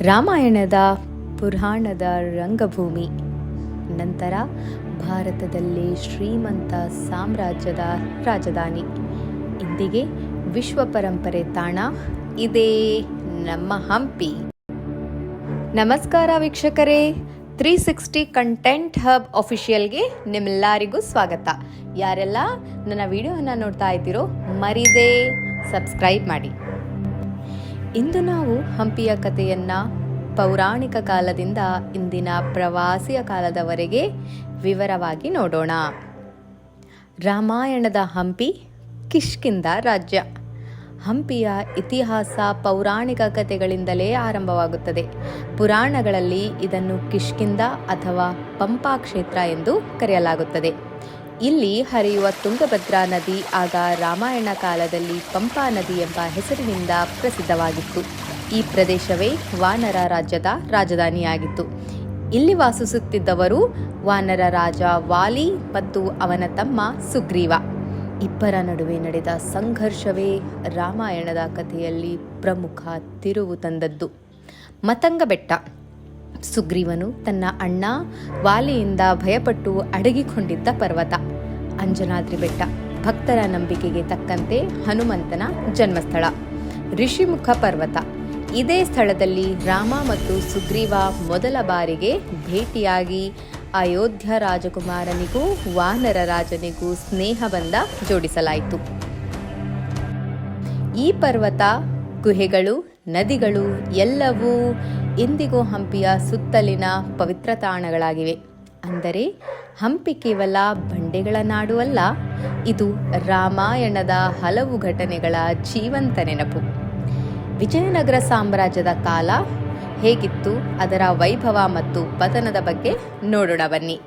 ರಾಮಾಯಣದ ಪುರಾಣದ ರಂಗಭೂಮಿ, ನಂತರ ಭಾರತದಲ್ಲಿ ಶ್ರೀಮಂತ ಸಾಮ್ರಾಜ್ಯದ ರಾಜಧಾನಿ, ಇಂದಿಗೆ ವಿಶ್ವ ಪರಂಪರೆ ತಾಣ ಇದೇ ನಮ್ಮ ಹಂಪಿ. ನಮಸ್ಕಾರ ವೀಕ್ಷಕರೇ, 360 ಕಂಟೆಂಟ್ ಹಬ್ ಅಫಿಷಿಯಲ್ಗೆ ನಿಮ್ಮೆಲ್ಲರಿಗೂ ಸ್ವಾಗತ. ಯಾರೆಲ್ಲ ನನ್ನ ವಿಡಿಯೋನ ನೋಡ್ತಾ ಇದ್ದೀರೋ ಮರಿದೇ ಸಬ್ಸ್ಕ್ರೈಬ್ ಮಾಡಿ. ಇಂದು ನಾವು ಹಂಪಿಯ ಕಥೆಯನ್ನು ಪೌರಾಣಿಕ ಕಾಲದಿಂದ ಇಂದಿನ ಪ್ರವಾಸಿಯ ಕಾಲದವರೆಗೆ ವಿವರವಾಗಿ ನೋಡೋಣ. ರಾಮಾಯಣದ ಹಂಪಿ ಕಿಷ್ಕಿಂಧ ರಾಜ್ಯ. ಹಂಪಿಯ ಇತಿಹಾಸ ಪೌರಾಣಿಕ ಕಥೆಗಳಿಂದಲೇ ಆರಂಭವಾಗುತ್ತದೆ. ಪುರಾಣಗಳಲ್ಲಿ ಇದನ್ನು ಕಿಷ್ಕಿಂಧ ಅಥವಾ ಪಂಪಾ ಕ್ಷೇತ್ರ ಎಂದು ಕರೆಯಲಾಗುತ್ತದೆ. ಇಲ್ಲಿ ಹರಿಯುವ ತುಂಗಭದ್ರಾ ನದಿ ಆಗ ರಾಮಾಯಣ ಕಾಲದಲ್ಲಿ ಪಂಪಾ ನದಿ ಎಂಬ ಹೆಸರಿನಿಂದ ಪ್ರಸಿದ್ಧವಾಗಿತ್ತು. ಈ ಪ್ರದೇಶವೇ ವಾನರ ರಾಜ್ಯದ ರಾಜಧಾನಿಯಾಗಿತ್ತು. ಇಲ್ಲಿ ವಾಸಿಸುತ್ತಿದ್ದವರು ವಾನರ ರಾಜ ವಾಲಿ ಮತ್ತು ಅವನ ತಮ್ಮ ಸುಗ್ರೀವ. ಇಬ್ಬರ ನಡುವೆ ನಡೆದ ಸಂಘರ್ಷವೇ ರಾಮಾಯಣದ ಕಥೆಯಲ್ಲಿ ಪ್ರಮುಖ ತಿರುವು ತಂದದ್ದು. ಮತಂಗ ಬೆಟ್ಟ. ಸುಗ್ರೀವನು ತನ್ನ ಅಣ್ಣ ವಾಲಿಯಿಂದ ಭಯಪಟ್ಟು ಅಡಗಿಕೊಂಡಿದ್ದ ಪರ್ವತ. ಅಂಜನಾದ್ರಿ ಬೆಟ್ಟ, ಭಕ್ತರ ನಂಬಿಕೆಗೆ ತಕ್ಕಂತೆ ಹನುಮಂತನ ಜನ್ಮಸ್ಥಳ. ಋಷಿಮುಖ ಪರ್ವತ. ಇದೇ ಸ್ಥಳದಲ್ಲಿ ರಾಮ ಮತ್ತು ಸುಗ್ರೀವ ಮೊದಲ ಬಾರಿಗೆ ಭೇಟಿಯಾಗಿ ಅಯೋಧ್ಯ ರಾಜಕುಮಾರನಿಗೂ ವಾನರ ರಾಜನಿಗೂ ಸ್ನೇಹ ಬಂಧ ಜೋಡಿಸಲಾಯಿತು. ಈ ಪರ್ವತ, ಗುಹೆಗಳು, ನದಿಗಳು ಎಲ್ಲವೂ ಇಂದಿಗೂ ಹಂಪಿಯ ಸುತ್ತಲಿನ ಪವಿತ್ರ ತಾಣಗಳಾಗಿವೆ. ಅಂದರೆ ಹಂಪಿ ಕೇವಲ ಬಂಡೆಗಳ ನಾಡು ಅಲ್ಲ, ಇದು ರಾಮಾಯಣದ ಹಲವು ಘಟನೆಗಳ ಜೀವಂತ ನೆನಪು. ವಿಜಯನಗರ ಸಾಮ್ರಾಜ್ಯದ ಕಾಲ ಹೇಗಿತ್ತು, ಅದರ ವೈಭವ ಮತ್ತು ಪತನದ ಬಗ್ಗೆ ನೋಡೋಣ ಬನ್ನಿ.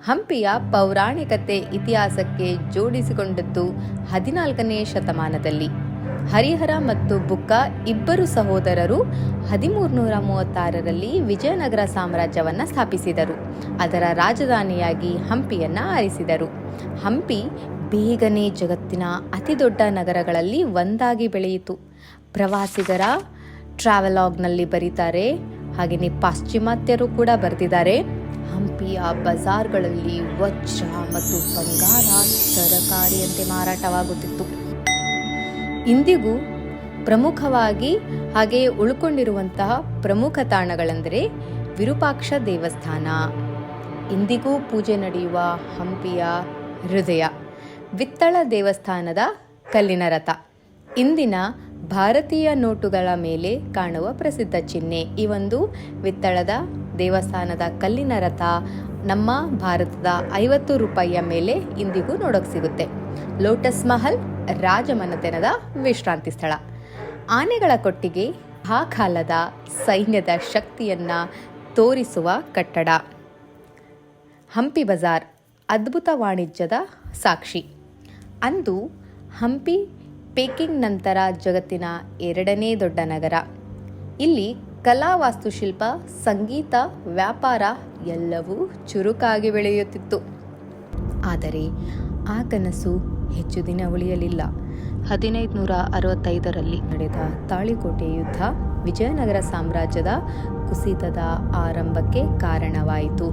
ಹಂಪಿಯ ಪೌರಾಣಿಕತೆ ಇತಿಹಾಸಕ್ಕೆ ಜೋಡಿಸಿಕೊಂಡದ್ದು 14ನೇ ಶತಮಾನದಲ್ಲಿ. ಹರಿಹರ ಮತ್ತು ಬುಕ್ಕ ಇಬ್ಬರು ಸಹೋದರರು 1336ರಲ್ಲಿ ವಿಜಯನಗರ ಸಾಮ್ರಾಜ್ಯವನ್ನು ಸ್ಥಾಪಿಸಿದರು. ಅದರ ರಾಜಧಾನಿಯಾಗಿ ಹಂಪಿಯನ್ನು ಆರಿಸಿದರು. ಹಂಪಿ ಬೇಗನೆ ಜಗತ್ತಿನ ಅತಿದೊಡ್ಡ ನಗರಗಳಲ್ಲಿ ಒಂದಾಗಿ ಬೆಳೆಯಿತು. ಪ್ರವಾಸಿಗರ ಟ್ರಾವೆಲಾಗ್ನಲ್ಲಿ ಬರೀತಾರೆ, ಹಾಗೆಯೇ ಪಾಶ್ಚಿಮಾತ್ಯರು ಕೂಡ ಬರೆದಿದ್ದಾರೆ. ಹಂಪಿಯ ಬಜಾರ್ಗಳಲ್ಲಿ ವಜ್ರ ಮತ್ತು ಬಂಗಾರ ತರಕಾರಿಯಂತೆ ಮಾರಾಟವಾಗುತ್ತಿತ್ತು. ಇಂದಿಗೂ ಪ್ರಮುಖವಾಗಿ ಹಾಗೆಯೇ ಉಳ್ಕೊಂಡಿರುವಂತಹ ಪ್ರಮುಖ ತಾಣಗಳೆಂದರೆ ವಿರೂಪಾಕ್ಷ ದೇವಸ್ಥಾನ, ಇಂದಿಗೂ ಪೂಜೆ ನಡೆಯುವ ಹಂಪಿಯ ಹೃದಯ, ವಿತ್ತಳ ದೇವಸ್ಥಾನದ ಕಲ್ಲಿನ ರಥ, ಇಂದಿನ ಭಾರತೀಯ ನೋಟುಗಳ ಮೇಲೆ ಕಾಣುವ ಪ್ರಸಿದ್ಧ ಚಿಹ್ನೆ. ಈ ಒಂದು ವಿತ್ತಳದ ದೇವಸ್ಥಾನದ ಕಲ್ಲಿನ ರಥ ನಮ್ಮ ಭಾರತದ 50 ರೂಪಾಯಿಯ ಮೇಲೆ ಇಂದಿಗೂ ನೋಡೋಕೆ ಸಿಗುತ್ತೆ. ಲೋಟಸ್ ಮಹಲ್, ರಾಜಮನೆತನದ ವಿಶ್ರಾಂತಿ ಸ್ಥಳ. ಆನೆಗಳ ಕೊಟ್ಟಿಗೆ, ಆ ಕಾಲದ ಸೈನ್ಯದ ಶಕ್ತಿಯನ್ನ ತೋರಿಸುವ ಕಟ್ಟಡ. ಹಂಪಿ ಬಜಾರ್, ಅದ್ಭುತ ವಾಣಿಜ್ಯದ ಸಾಕ್ಷಿ. ಅಂದು ಹಂಪಿ ಪೇಕಿಂಗ್ ನಂತರ ಜಗತ್ತಿನ 2ನೇ ದೊಡ್ಡ ನಗರ. ಇಲ್ಲಿ ಕಲಾ, ವಾಸ್ತುಶಿಲ್ಪ, ಸಂಗೀತ, ವ್ಯಾಪಾರ ಎಲ್ಲವೂ ಚುರುಕಾಗಿ ಬೆಳೆಯುತ್ತಿತ್ತು. ಆದರೆ ಆ ಕನಸು ಹೆಚ್ಚು ದಿನ ಉಳಿಯಲಿಲ್ಲ. 1565ರಲ್ಲಿ ನಡೆದ ತಾಳಿಕೋಟೆ ಯುದ್ಧ ವಿಜಯನಗರ ಸಾಮ್ರಾಜ್ಯದ ಕುಸಿತದ ಆರಂಭಕ್ಕೆ ಕಾರಣವಾಯಿತು.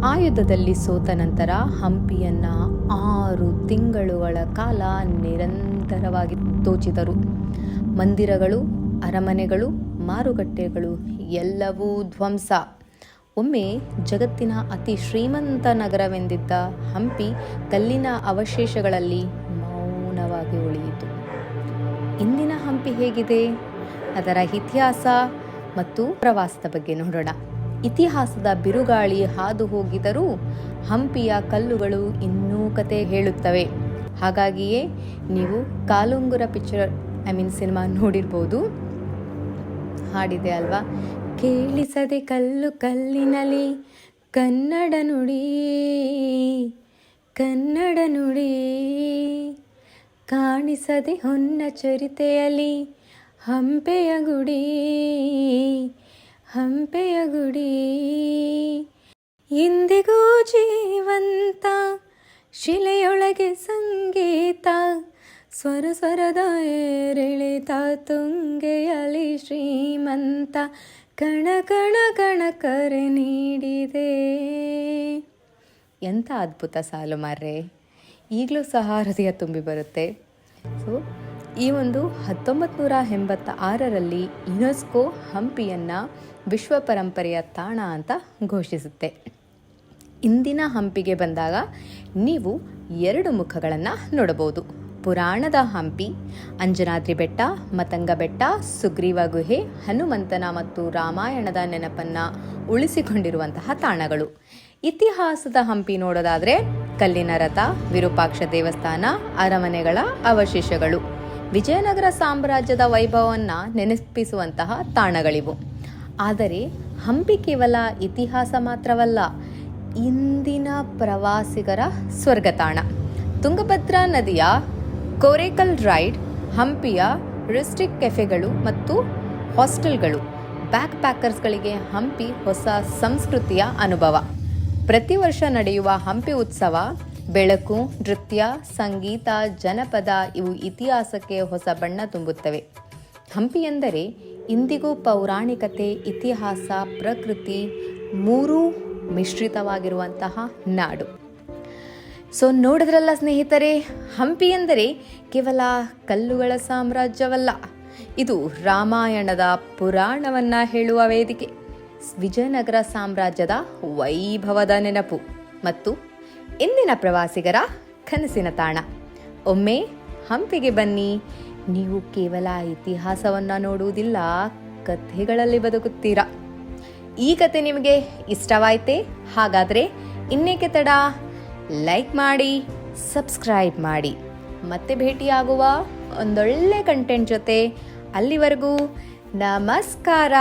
ಆ ಯುದ್ಧದಲ್ಲಿ ಸೋತ ನಂತರ ಹಂಪಿಯನ್ನ 6 ತಿಂಗಳುಗಳ ಕಾಲ ನಿರಂತರವಾಗಿ ದೋಚಿದರು. ಮಂದಿರಗಳು, ಅರಮನೆಗಳು, ಮಾರುಕಟ್ಟೆಗಳು ಎಲ್ಲವೂ ಧ್ವಂಸ. ಒಮ್ಮೆ ಜಗತ್ತಿನ ಅತಿ ಶ್ರೀಮಂತ ನಗರವೆಂದಿದ್ದ ಹಂಪಿ ಕಲ್ಲಿನ ಅವಶೇಷಗಳಲ್ಲಿ ಮೌನವಾಗಿ ಉಳಿಯಿತು. ಇಂದಿನ ಹಂಪಿ ಹೇಗಿದೆ, ಅದರ ಇತಿಹಾಸ ಮತ್ತು ಪ್ರವಾಸದ ಬಗ್ಗೆ ನೋಡೋಣ. ಇತಿಹಾಸದ ಬಿರುಗಾಳಿ ಹಾದು ಹೋಗಿದರೂ ಹಂಪಿಯ ಕಲ್ಲುಗಳು ಇನ್ನೂ ಕತೆ ಹೇಳುತ್ತವೆ. ಹಾಗಾಗಿಯೇ ನೀವು ಕಾಲುಂಗುರ ಸಿನಿಮಾ ನೋಡಿರ್ಬೋದು. ಹಾಡಿದೆ ಅಲ್ವಾ, ಕೇಳಿಸದೆ ಕಲ್ಲು ಕಲ್ಲಿನಲ್ಲಿ ಕನ್ನಡ ನುಡಿ, ಕನ್ನಡ ನುಡಿ, ಕಾಣಿಸದೆ ಹೊನ್ನ ಚರಿತೆಯಲ್ಲಿ ಹಂಪೆಯ ಗುಡಿ, ಹಂಪೆಯ ಗುಡಿ. ಇಂದಿಗೂ ಜೀವಂತ ಶಿಲೆಯೊಳಗೆ ಸಂಗೀತ, ಸ್ವರ ಸ್ವರದ ಏರಿಳಿತ ತುಂಗೆಯಲಿ ಶ್ರೀಮಂತ ಕಣ ಕಣ ಕಣ ಕರೆ ನೀಡಿದೆ. ಎಂಥ ಅದ್ಭುತ ಸಾಲು ಮಾರ್ರೆ, ಈಗಲೂ ಸಹ ಹೃದಯ ತುಂಬಿ ಬರುತ್ತೆ. ಸೊ ಈ ಒಂದು 1986ರಲ್ಲಿ ಯುನೆಸ್ಕೋ ಹಂಪಿಯನ್ನು ವಿಶ್ವ ಪರಂಪರೆಯ ತಾಣ ಅಂತ ಘೋಷಿಸುತ್ತೆ. ಇಂದಿನ ಹಂಪಿಗೆ ಬಂದಾಗ ನೀವು 2 ಮುಖಗಳನ್ನು ನೋಡಬಹುದು. ಪುರಾಣದ ಹಂಪಿ, ಅಂಜನಾದ್ರಿ ಬೆಟ್ಟ, ಮತಂಗ ಬೆಟ್ಟ, ಸುಗ್ರೀವ ಗುಹೆ, ಹನುಮಂತನ ಮತ್ತು ರಾಮಾಯಣದ ನೆನಪನ್ನು ಉಳಿಸಿಕೊಂಡಿರುವಂತಹ ತಾಣಗಳು. ಇತಿಹಾಸದ ಹಂಪಿ ನೋಡೋದಾದರೆ ಕಲ್ಲಿನ ರಥ, ವಿರೂಪಾಕ್ಷ ದೇವಸ್ಥಾನ, ಅರಮನೆಗಳ ಅವಶೇಷಗಳು, ವಿಜಯನಗರ ಸಾಮ್ರಾಜ್ಯದ ವೈಭವವನ್ನು ನೆನಪಿಸುವಂತಹ ತಾಣಗಳಿವು. ಆದರೆ ಹಂಪಿ ಕೇವಲ ಇತಿಹಾಸ ಮಾತ್ರವಲ್ಲ, ಇಂದಿನ ಪ್ರವಾಸಿಗರ ಸ್ವರ್ಗತಾಣ. ತುಂಗಭದ್ರಾ ನದಿಯ ಕೋರೇಕಲ್ ರೈಡ್, ಹಂಪಿಯ ರಿಸ್ಟ್ರಿಕ್ ಕೆಫೆಗಳು ಮತ್ತು ಹಾಸ್ಟೆಲ್ಗಳು, ಬ್ಯಾಕ್ ಪ್ಯಾಕರ್ಸ್ಗಳಿಗೆ ಹಂಪಿ ಹೊಸ ಸಂಸ್ಕೃತಿಯ ಅನುಭವ. ಪ್ರತಿ ವರ್ಷ ನಡೆಯುವ ಹಂಪಿ ಉತ್ಸವ ಬೆಳಕು, ನೃತ್ಯ, ಸಂಗೀತ, ಜನಪದ ಇವು ಇತಿಹಾಸಕ್ಕೆ ಹೊಸ ಬಣ್ಣ ತುಂಬುತ್ತವೆ. ಹಂಪಿ ಎಂದರೆ ಇಂದಿಗೂ ಪೌರಾಣಿಕತೆ, ಇತಿಹಾಸ, ಪ್ರಕೃತಿ ಮೂರೂ ಮಿಶ್ರಿತವಾಗಿರುವಂತಹ ನಾಡು. ಸೊ ನೋಡಿದ್ರಲ್ಲ ಸ್ನೇಹಿತರೆ, ಹಂಪಿ ಎಂದರೆ ಕೇವಲ ಕಲ್ಲುಗಳ ಸಾಮ್ರಾಜ್ಯವಲ್ಲ, ಇದು ರಾಮಾಯಣದ ಪುರಾಣವನ್ನು ಹೇಳುವ ವೇದಿಕೆ, ವಿಜಯನಗರ ಸಾಮ್ರಾಜ್ಯದ ವೈಭವದ ನೆನಪು ಮತ್ತು ಇಂದಿನ ಪ್ರವಾಸಿಗರ ಕನಸಿನ ತಾಣ. ಒಮ್ಮೆ ಹಂಪಿಗೆ ಬನ್ನಿ, ನೀವು ಕೇವಲ ಇತಿಹಾಸವನ್ನು ನೋಡುವುದಿಲ್ಲ, ಕಥೆಗಳಲ್ಲಿ ಬದುಕುತ್ತೀರಾ. ಈ ಕತೆ ನಿಮಗೆ ಇಷ್ಟವಾಯಿತೆ? ಹಾಗಾದರೆ ಇನ್ನೇಕೆ ತಡ, ಲೈಕ್ ಮಾಡಿ, ಸಬ್ಸ್ಕ್ರೈಬ್ ಮಾಡಿ. ಮತ್ತೆ ಭೇಟಿಯಾಗುವ ಒಂದೊಳ್ಳೆ ಕಂಟೆಂಟ್ ಜೊತೆ. ಅಲ್ಲಿವರೆಗೂ ನಮಸ್ಕಾರ.